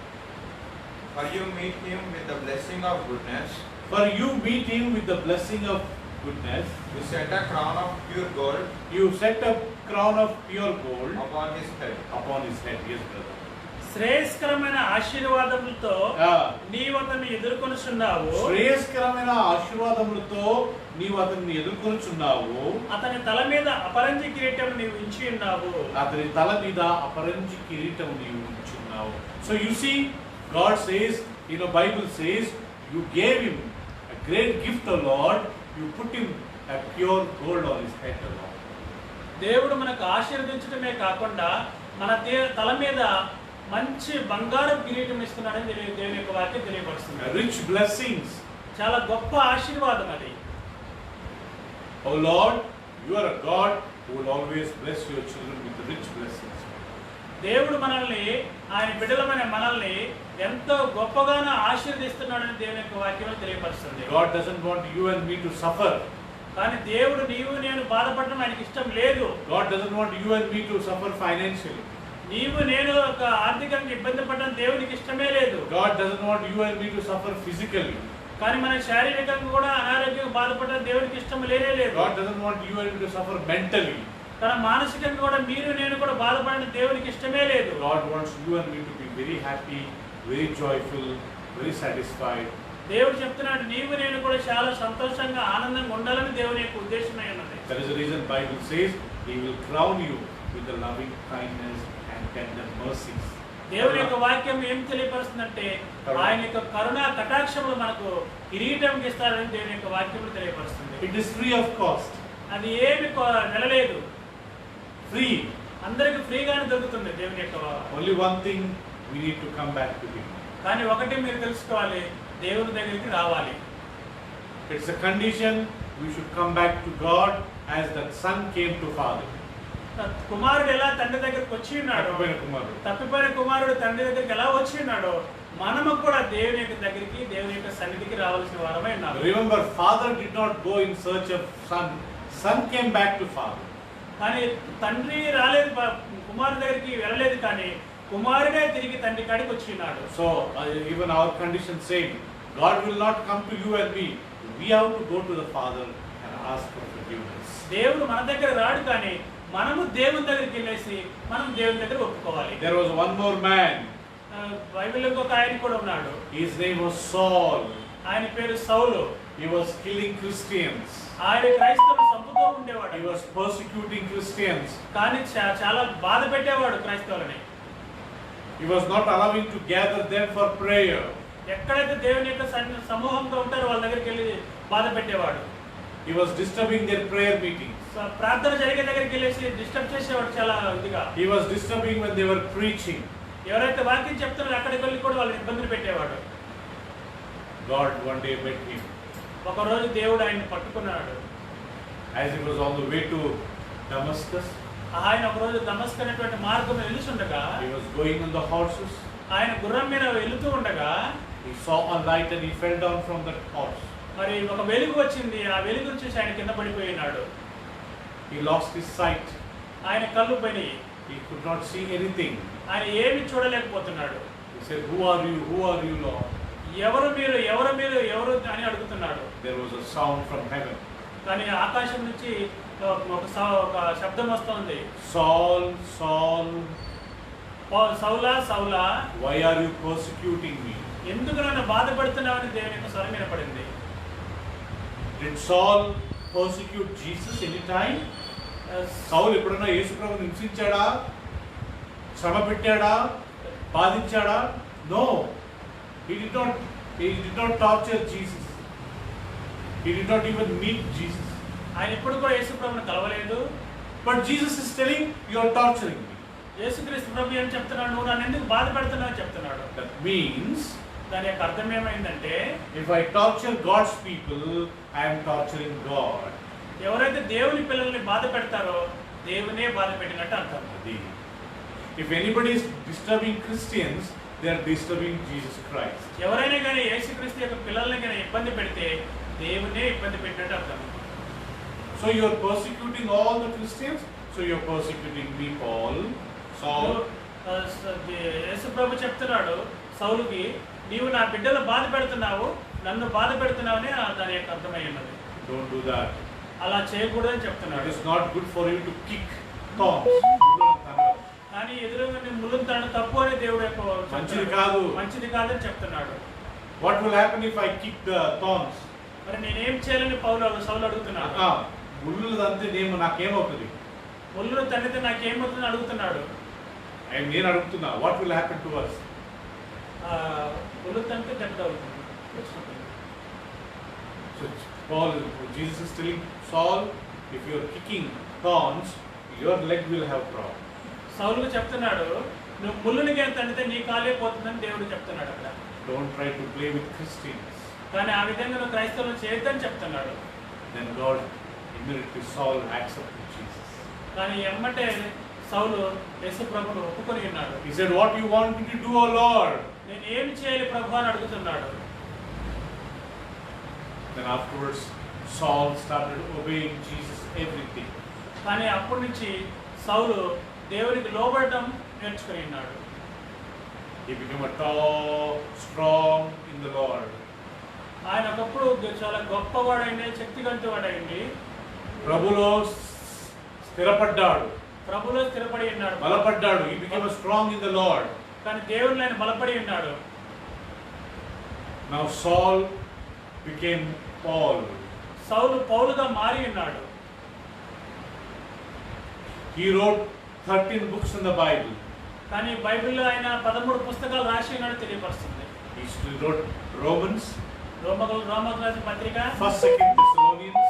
For you meet him with the blessing of goodness. For you meet him with the blessing of goodness. You set a crown of pure gold You set a crown of pure gold upon his head. upon his head. Yes, brother. శ్రేయస్కరమైన ఆశీర్వాదములతో నీవు అతన్ని ఎదుర్కొనుచున్నావు. శ్రేయస్కరమైన ఆశీర్వాదములతో నీవు అతన్ని ఎదుర్కొనుచున్నావు. అతని తల మీద అపరంజి కిరీటం నీవు ఉంచి ఉన్నావు. అతని తల మీద అపరంజి కిరీటం నీవు ఉంచున్నావు. So you see, God says, Bible says, you gave him a great gift, O Lord. You put him a pure gold on his head, O Lord. దేవుడు మనకు ఆశీర్వదించడమే కాకుండా మన తల మీద మంచి బంగారు కిరీటం ఇస్తున్నాడని దేవుని యొక్క వాక్యం తెలియపరుస్తుంది. Rich blessings. చాలా గొప్ప ఆశీర్వాదం అది. O Lord, you are a God who will always bless your children with rich blessings. దేవుడు మనల్ని, ఆయన బిడ్డలమైన మనల్ని ఎంతో గొప్పగానే ఆశీర్వదిస్తున్నాడని దేవుని యొక్క వాక్యం తెలియపరుస్తుంది. God doesn't want you and me to suffer. కానీ దేవుడు నీవు నేను బాధపడడం ఆయనకి ఇష్టం లేదు. God doesn't want you and me to suffer financially. నీవు నేను ఒక ఆర్థికంగా ఇబ్బంది పడడం దేవునికి ఇష్టమే లేదు. God doesn't want you and me to suffer physically. కానీ మన శారీరకంగా కూడా అనారోగ్యంగా బాధపడడం దేవునికి ఇష్టం లేనే లేదు. God doesn't want you and me to suffer mentally. కానీ మానసికంగా కూడా మీరు నేను కూడా బాధపడడం దేవునికి ఇష్టమే లేదు. God wants you and me to be very happy, very joyful, very satisfied. దేవుడు చెప్తున్నాడు నీవు నేను కూడా చాలా సంతోషంగా ఆనందంగా ఉండాలని దేవుని యొక్క ఉద్దేశమై ఉన్నది. That is the reason Bible says He will crown you with the loving kindness and tender mercies. దేవుని యొక్క వాక్యం ఏం తెలియపరుస్తుందంటే ఆయన యొక్క కరుణ కటాక్షములు మనకు కిరీటం ఇస్తారని దేవుని యొక్క వాక్యం తెలియపరుస్తుంది. It is free of cost. అది ఏమి నెలలేదు, Free. అందరికి ఫ్రీగానే దొరుకుతుంది దేవుని యొక్క. Only one thing, we need to come back to Him. కానీ ఒకటి మీరు తెలుసుకోవాలి, దేవుని దగ్గరికి రావాలి. It's a condition we should come back to God as that son came to father. కుమారుడు ఎలా తండ్రి దగ్గరికి వచ్చి ఉన్నాడు, తప్పిపోయిన కుమారుడు తండ్రి దగ్గరికి ఎలా వచ్చి ఉన్నాడో మనము కూడా దేవుని యొక్క దగ్గరికి, దేవుని యొక్క సన్నిధికి రావాల్సిన వారమై ఉన్నాము. Remember, father did not go in search of son. Son came back to father. కానీ తండ్రి రాలేదు, కుమారుడి దగ్గరికి వెళ్ళలేదు, కానీ కుమారుడే తిరిగి తండ్రి కాడికి వచ్చి ఉన్నాడు. So even our condition same. God will not come to you and me. We have to go to the Father and ask for forgiveness. దేవుడు మన దగ్గర రాడు, కానీ మనము దేవుని దగ్గరికి వెళ్ళేసి మనం దేవుని దగ్గర ఒప్పుకోవాలి. There was one more man. బైబిల్లో ఇంకొక ఆయన కూడా ఉన్నాడు. His name was Saul. ఆయన పేరు సౌలు. He was killing Christians. ఆయన క్రైస్తవులు చంపుతూ ఉండేవాడు. He was persecuting Christians. కానీ చాలా బాధ పెట్టేవాడు క్రైస్తవులని. He was not allowing to gather them for prayer. ఎక్కడైతే దేవుని యొక్క సమూహంగా ఉంటారో వాళ్ళ దగ్గరికి వెళ్ళి బాధ పెట్టేవాడు. He was disturbing their prayer meetings. ప్రార్థన జరిగే దగ్గరికి వెళ్ళేసి డిస్టర్బ్ చేసేవాడు చాలా ఇదిగా. He was disturbing when they were preaching. ఎవరైతే వాక్యం చెప్తున్నారో అక్కడికి వెళ్ళి కూడా వాళ్ళు ఇబ్బందులు పెట్టేవాడు. God one day met him. ఒక రోజు దేవుడు ఆయన్ని పట్టుకున్నాడు. As he was on the way to Damascus, ఆయన ఒక రోజు దమస్కు అనేటువంటి మార్గం వెళ్తుండగా, he was going on the horses. ఆయన గుర్రం మీద వెళుతూ ఉండగా He saw a light and he fell down from that horse. మరి ఒక వెలుగు వచ్చింది. ఆ వెలుగును చూసి ఆయన కింద పడిపోయినాడు. He lost his sight. ఆయన కళ్ళు పోయినాయి. He could not see anything. ఆయన ఏమి చూడలేకపోతున్నాడు. He said, "Who are you? Who are you, Lord?" ఎవరు మీరు, ఎవరు మీరు, ఎవరు అని అడుగుతున్నాడు. There was a sound from heaven. కానీ ఆకాశం నుంచి ఒక శబ్దం వస్తుంది. Saul, Saul, సౌలా సౌలా, why are you persecuting me? ఎందుకు నన్ను బాధపడుతున్నావని దేవుని యొక్క స్వరం వినపడింది. Did Saul persecute Jesus any time? సౌలు ఎప్పుడన్నా యేసు ప్రభువుని హింసించాడా, శ్రమ పెట్టాడా, బాధించాడా? No. He did not torture Jesus. He did not even meet Jesus. ఆయన ఎప్పుడు కూడా యేసు ప్రభువుని కలవలేదు. But Jesus is telling, "You are torturing me." యేసుక్రీస్తు ప్రభు ఏం చెప్తున్నాడు, నువ్వు నన్ను ఎందుకు బాధ పెడుతున్నావు చెప్తున్నాడు. That means, దాని యొక్క అర్థం ఏమైందంటే, if I torture God's people, I am torturing God. ఎవరైతే దేవుని పిల్లల్ని బాధ పెడతారో దేవునే బాధ పెట్టినట్టు అర్థం. If anybody is disturbing Christians, they are disturbing Jesus Christ. ఎవరైనా కానీ యేసుక్రీస్తు యొక్క పిల్లల్ని కానీ ఇబ్బంది పెడితే దేవునే ఇబ్బంది పెట్టినట్టు అర్థం. So you are persecuting all the Christians, so you are persecuting me, Paul. Saul. యేసు ప్రభు చెప్తున్నాడు సౌలుకి, నీవు నా బిడ్డలు బాధ పెడుతున్నావు, నన్ను బాధ పెడుతున్నావని దాని యొక్క అర్థమై ఉన్నది. Don't do that. అలా చేయకూడదని చెప్తున్నాడు. It is not good for you to kick thorns. కానీ ఎదురుగా ముళ్ళును తనడం తప్పు అని దేవుడు యొక్క మంచిది కాదని చెప్తున్నాడు. What will happen if I kick the thorns? మరి నేనేం చేయాలని సౌలు అడుగుతున్నాడు. ముళ్ళు తంతే నాకేమవుతుంది? ముళ్ళు తన్నితే నాకేమవుతుంది అడుగుతున్నాడు. నేను అడుగుతున్నా, what will happen to us? ముళ్ళు తంతే దెబ్బ అవుతుంది. So Jesus is telling Saul, if you are kicking thorns, your leg will have problem. సౌలుకు చెప్తున్నాడు, నువ్వు ముళ్ళుని తండితే నీ కాలే పోతుందని దేవుడు చెప్తున్నాడు అక్కడ. Don't try to play with Christians. కానీ ఆ విధంగా నువ్వు క్రైస్తవులను చేయొద్దని చెప్తున్నాడు. Then God immediately Saul accepted Jesus. కానీ ఎమ్మటే సౌలు యేసు ప్రభువును ఒప్పుకొని ఉన్నాడు. He said, what you want me to do, O Lord? నేను ఏం చేయాలి ప్రభు అని అడుగుతున్నాడు. Then afterwards Saul started obeying Jesus everything. కానీ అప్పటి నుంచి సౌలు దేవునికి లోబడటం నేర్చుకొని ఉన్నాడు. He became a tall, strong in the Lord. ఆయన ఒకప్పుడు చాలా గొప్పవాడైంది, శక్తివంతువాడైంది. ప్రభులో స్థిరపడ్డాడు. ప్రభులో స్థిరపడి ఉన్నాడు, బలపడ్డాడు. He became strong in the Lord. కానీ దేవునిలో ఆయన బలపడి ఉన్నాడు. Now Saul became Paul. సౌలు పౌలుగా మారి ఉన్నాడు. He wrote 13 books in the Bible. కానీ బైబిల్లో ఆయన 13 పుస్తకాలు రాసి ఉన్నాడు తెలియపరుస్తుంది. He wrote Romans, రోమకు రాసిన పత్రిక, 1st 2nd Thessalonians,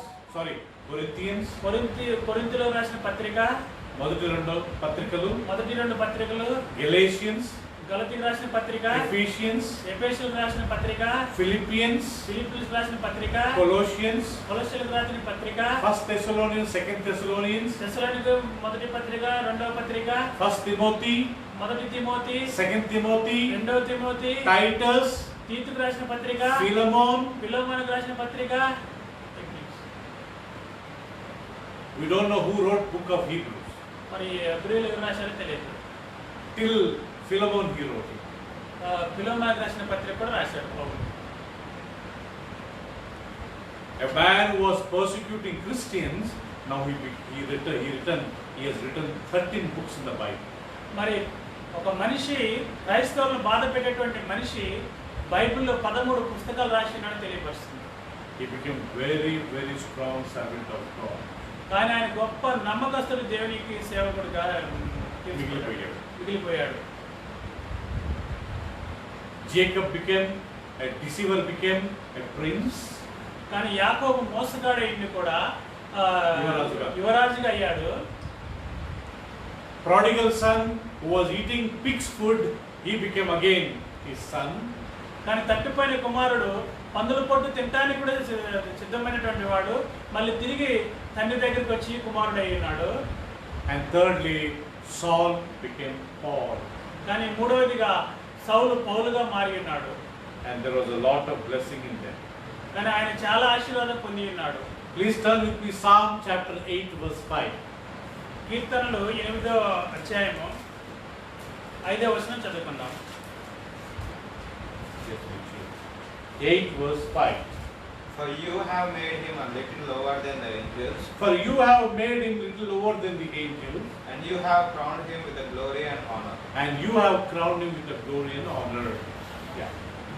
Corinthians, కొరింథీయులకు రాసిన పత్రిక, మొదటి రెండు పత్రికలు, Galatians, గలతీయులకు రాసిన పత్రిక, ఎఫెసీయులకు రాసిన పత్రిక, Philippians రాసిన పత్రిక, కొలస్సీయులకు రాసిన పత్రిక, 1st Thessalonians, 2nd Thessalonians, తెస్సలోనిక మొదటి పత్రిక, రెండవ పత్రిక, 1st Timothy, మొదటి తిమోతి, 2nd Timothy, రెండవ తిమోతి, Titus, తీతుకు రాసిన పత్రిక, ఫిలోమోనుకు రాసిన పత్రిక. We don't know who wrote book of Hebrews. మరి హెబ్రీయులకు రాశారో తెలియదు. Till Philemon he wrote it. ఫిలోమోనుకు రాసిన పత్రిక కూడా రాశాడు పౌలు. A man who was persecuting Christians, now he has written 13 books in the Bible. మరి ఒక మనిషి క్రైస్తవులను బాధ పెట్టేటువంటి మనిషి బైబిల్లో 13 పుస్తకాలు రాసినాడని తెలియపరుస్తుంది. He became very, very strong servant of God. కానీ ఆయన గొప్ప నమ్మకస్తుడు, దేవునికి సేవకుడుగా మిగిలిపోయాడు. Jacob became a deceiver, became a prince. కానీ యాకోబు మోసగాడైంది కూడా యువరాజుగా అయ్యాడు. Prodigal son who was eating pig's food, he became again his son. కానీ తప్పిపోయిన కుమారుడు పందుల పొట్టు తినడానికి కూడా సిద్ధమైనటువంటి వాడు మళ్ళీ తిరిగి తండ్రి దగ్గరికి వచ్చి కుమారుడు అయి ఉన్నాడు. And thirdly, Saul became Paul. కానీ మూడవదిగా సౌలు పౌలుగా మారి ఉన్నాడు. And there was a lot of blessing in them. కానీ ఆయన చాలా ఆశీర్వాదం పొంది ఉన్నాడు. Please turn with me Psalm chapter 8 verse 5. కీర్తనలు 8వ అధ్యాయము 5వ వచనం చదువుకుందాం. 8 verse 5. For you have made him a little lower than the angels. For you have made him little lower than the angels. And you have crowned him with the glory and honor. And you have crowned him with the glory and honor. Yeah.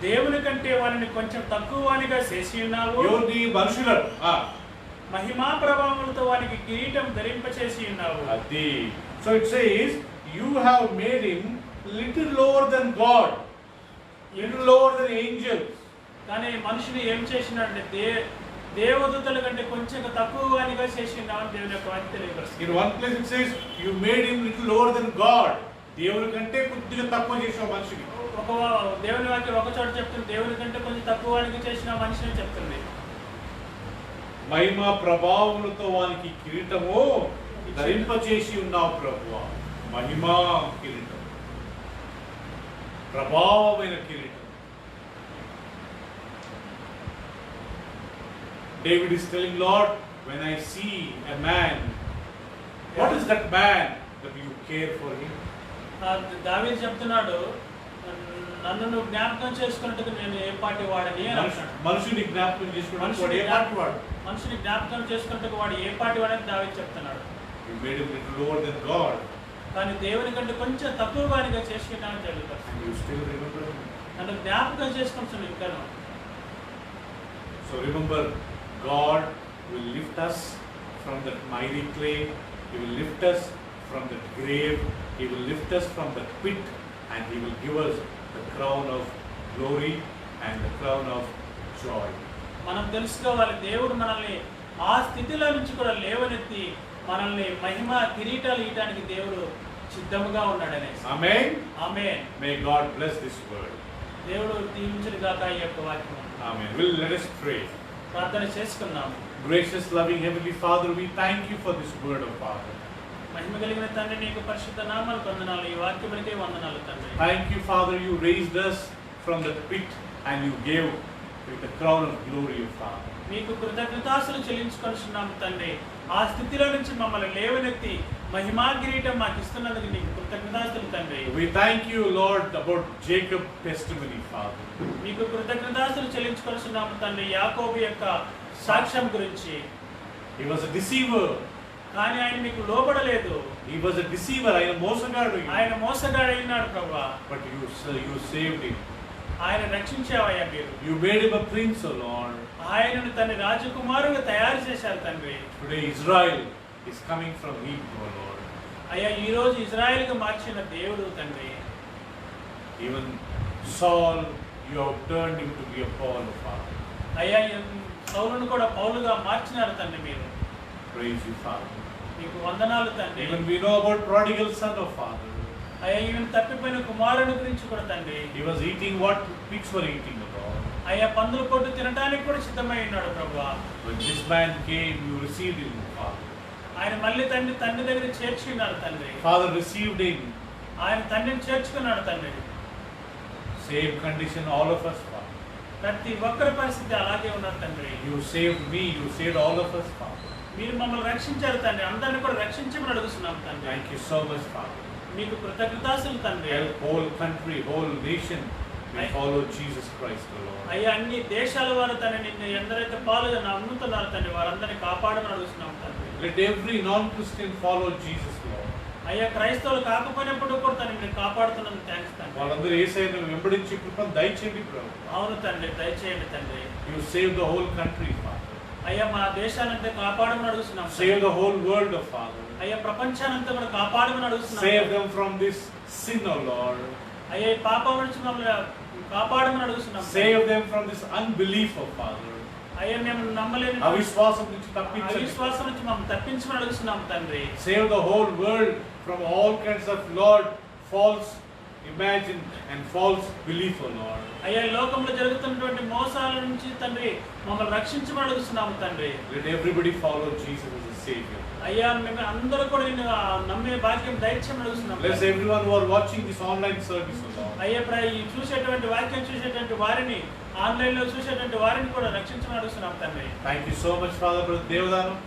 దేవుని కంటే వారిని కొంచెం తక్కువనిగా చేసి ఉన్నావు. ఎవరిని? మనుషులను. మహిమా ప్రభావములతో వారికి కిరీటం ధరింపచేసి ఉన్నావు. అది. So it says you have made him little lower than God. Little lower than angels. కానీ మనుషులు ఏం చేసినాడంటే దేవదూతల కంటే కొంచెం తక్కువగానిగా చేసినామని దేవుని యొక్క వాక్యం తెలియపరుస్తుంది. In one place it says you made him little lower than God. దేవుని కంటే కొద్దిగా తక్కువ చేసిన మనిషిని. దేవుని వాక్యం ఒక చోట చెప్తుంది, దేవుని కంటే కొంచెం తక్కువగానిగా చేసిన మనిషిని చెప్తుంది. మహిమ ప్రభావములతో వానికి కిరీటము ధరింపచేసి ఉన్నావు ప్రభువా. మహిమా కిరీటం, ప్రభావమైన కిరీటం. David is telling, Lord, when I see a man, what is that man that you care for him? దావీదు చెప్తున్నాడు, నన్ను నువ్వు జ్ఞాపకం చేసుకున్నట్టుగా నేను ఏ పాటి వాడని అని అంటున్నాడు. మనుషుని జ్ఞాపకం చేసుకున్నట్టు వాడు ఏ పాటి వాడు? మనుషుని జ్ఞాపకం చేసుకున్నట్టుగా వాడు ఏ పాటి వాడని దావీదు చెప్తున్నాడు. You made him little lower than God. కానీ దేవుని కంటే కొంచెం తక్కువ వారిగా చేసుకుంటామని జరుగుతుంది. And you still remember him. నన్ను జ్ఞాపకం చేసుకుంటున్నాను ఇంకాను. So remember, God will lift us from that mighty clay. He will lift us from that grave. He will lift us from that pit, and He will give us the crown of glory and the crown of joy. మనం తెలుసుకోవాలి, దేవుడు మనల్ని ఆ స్థితిలో నుంచి కూడా లేవనెత్తి మనల్ని మహిమ కిరీటాలు ఇవ్వడానికి దేవుడు సిద్ధముగా ఉన్నాడనే. Amen. Amen. May God bless this word. దేవుడు దీవించును గాక ఈ యొక్క వాక్యం. Amen. Let us pray. ప్రార్థన చేసుకుందాం. Gracious, loving Heavenly Father, we thank You for this word of Father. మహిమ కలిగిన తండ్రి, నీకు పరిశుద్ధ నామాలు వందనాలు, ఈ వాక్యమునికే వందనాలు తండ్రి. Thank You, Father, You raised us from the pit and You gave with the crown of glory of Father. మీకు కృతజ్ఞతాస్తులు చెల్లించుకొనిచున్నాము తండ్రి. ఆ స్థితిలో నుంచి మమ్మల్ని లేవనెత్తి మహిమా కిరీటం మాకు ఇస్తున్నందుకు నీకు కృతజ్ఞతాస్తులు తండ్రి. We thank You, Lord, about Jacob's testimony, Father. మీకు కృతజ్ఞతాస్తులు చెల్లించుకొనిచున్నాము తండ్రి. యాకోబు యొక్క సాక్ష్యం గురించి. He was a deceiver. కానీ ఆయన మీకు లోబడలేదు. He was a deceiver. ఆయన మోసగాడైనాడు ప్రభువా. But you saved him. ఆయన రక్షించావయ్యా మీరు. You made him a prince, O Lord. ఆయనను తండ్రి రాజకుమారుగా తయారు చేశారు తండ్రి. Today Israel is coming from Egypt, O Lord. అయ్యా ఈ రోజు ఇజ్రాయెల్గా మార్చిన దేవుడు తండ్రి. Even Saul, You have turned him to be a Paul, Father. అయ్యా సౌలును కూడా పౌలుగా మార్చినారు తండ్రి మీరు. Praise You, Father. మీకు వందనాలు తండ్రి. Even we know about prodigal son of Father. అయ్యా ఈయన తప్పిపోయిన కుమారుని గురించి కూడా తండ్రి. He was eating what pigs were eating, O Lord. అయ్యా పందుల పొట్టు తినడానికి కూడా సిద్ధమై ఉన్నాడు ప్రభువా. When this man came, You received him, Father. ఆయన మళ్ళీ తండ్రి దగ్గర చేర్చుకున్నాడు తండ్రి. Father received him. ఆయన తండ్రిని చేర్చుకున్నాడు తండ్రి. Same condition all of us, Father. ప్రతి ఒక్కరి పరిస్థితి అలాగే ఉన్నారు తండ్రి. You saved me. You saved all of us, Father. మీరు మమ్మల్ని రక్షించారు తండ్రి. అందరిని కూడా రక్షించమని అడుగుతున్నాం తండ్రి. Thank You so much, Father. మీకు కృతజ్ఞతాస్తులు తండ్రి. Help whole country, whole nation will follow Jesus Christ, the Lord. అయ్యా అన్ని దేశాల వారు తండ్రి నిన్ను ఎందరైతే నమ్ముతున్నారు తండ్రి వారందరినీ కాపాడమని అడుగుతున్నాం తండ్రి. Let every non-Christian follow Jesus, Lord. అయ్యా క్రైస్తవులు కాకపోయినప్పుడు కూడా తండ్రి నేను కాపాడుతున్నందుకు థ్యాంక్స్ తండ్రి. వాళ్ళందరూ యేసయ్యను వెంబడించి కృపను దయచేయండి ప్రభు. అవును తండ్రి, దయచేయండి తండ్రి. You save the whole country, Father. అయ్యా మా దేశానంతా కాపాడమని అడుగుతున్నాం. Save the whole world, O Father. అయ్యా ప్రపంచానంతా కూడా కాపాడమని అడుగుతున్నాం. Save them from this sin, O Lord. అయ్యా ఈ పాపం నుంచి మమ్మల్ని కాపాడమని అడుగుతున్నాం. Save them from this unbelief, O Father. అయ్యా మేము నమ్మలేని అవిశ్వాసం నుంచి తప్పించండి. అవిశ్వాసం నుంచి మమ్మల్ని తప్పించమని అడుగుతున్నాం తండ్రి. Save the whole world from all kinds of, Lord, false imagine and false belief, O Lord. అయ్యా ఈ లోకంలో జరుగుతున్నటువంటి మోసాల నుంచి తండ్రి మమ్మల్ని రక్షించమని అడుగుతున్నాము తండ్రి. Let everybody follow Jesus as a Savior. అయ్యా మేము అందరూ కూడా నిన్ను నమ్మే భాగ్యం దయచేయమని అడుగుతున్నాము. Bless everyone who are watching this online service, O Lord. అయ్యా ఈ చూసేటువంటి వాక్యం చూసేటువంటి వారిని ఆన్లైన్ లో చూసేటువంటి వారిని కూడా రక్షించమని అడుగుతున్నాం తండ్రి. Thank You so much, Father, for Devadanam.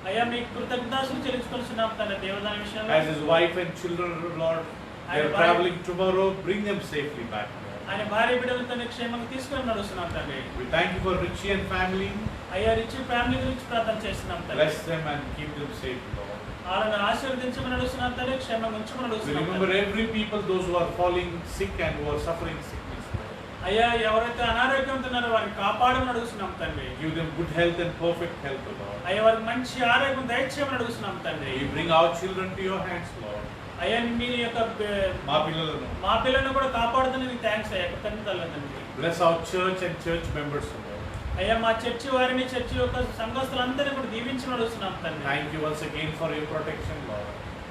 అయ్యా మీకు కృతజ్ఞతాస్తులు చెల్లించుకొనిస్తున్నాం తండ్రి. దేవదాన విషయంలో As his wife and children, Lord, they are traveling tomorrow. Bring them safely back, Lord. ఆయన భార్య బిడ్డలు తన క్షేమంగా తీసుకొని నడుస్తున్నాం తండ్రి. We thank You for Richie and family. అయ్యా రిచి ఫ్యామిలీ గురించి ప్రార్థన చేస్తున్నాం తండ్రి. Bless them and keep them safe, Lord. వాళ్ళని ఆశీర్వదించమని అడుగుతున్నాం తండ్రి. క్షేమంగా ఉంచమని We అడుగుతున్నాం remember తండ్రి. every people, those who are falling sick and who are suffering sickness, Lord. అయ్యా ఎవరైతే అనారోగ్యంతో ఉన్నారో వారిని కాపాడమని అడుగుతున్నాం తండ్రి. Give them good health and perfect health, O Lord. అయ్యా వారికి మంచి ఆరోగ్యం దయచేయమని అడుగుతున్నాం తండ్రి. We bring our children to Your hands, Lord. అయ్యా మీ యొక్క మా పిల్లలను మా పిల్లలను కూడా కాపాడుతున్నందుకు థ్యాంక్స్ అయ్యా. కృతజ్ఞతలు తండ్రి. bless our church and church members, O Lord. అయ్యా మా చర్చి వారిని చర్చి యొక్క సంఘస్థులందరినీ కూడా దీవించమని అడుగుతున్నాం తండ్రి. Thank You once again for Your protection, Lord.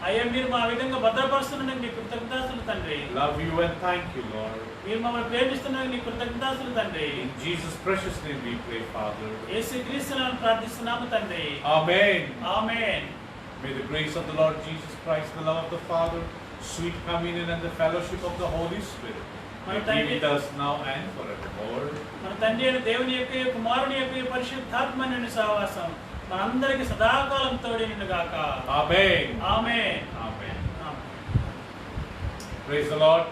అయ్యా మీరు మా విధంగా భద్రపరుస్తున్నందుకు మీకు కృతజ్ఞతాస్తులు తండ్రి. Love You and thank You, Lord. మీరు మమ్మల్ని ప్రేమిస్తున్నందుకు మీకు కృతజ్ఞతాస్తులు తండ్రి. In Jesus' precious name we pray, Father. యేసుక్రీస్తు నామమున ప్రార్థిస్తున్నాము తండ్రి. Amen. Amen. May the grace of the Lord Jesus Christ, the love of the Father, sweet communion and the fellowship of the Holy Spirit may be with us now and forevermore. మన తండ్రి అయిన దేవుని యొక్క కుమారుని యొక్క పరిశుద్ధాత్మ నిన్ను సహవాసం మనందరికి సదాకాలం తోడి నిన్ను గాక. Amen. Amen. Amen. Amen. Praise the Lord.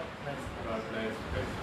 God bless.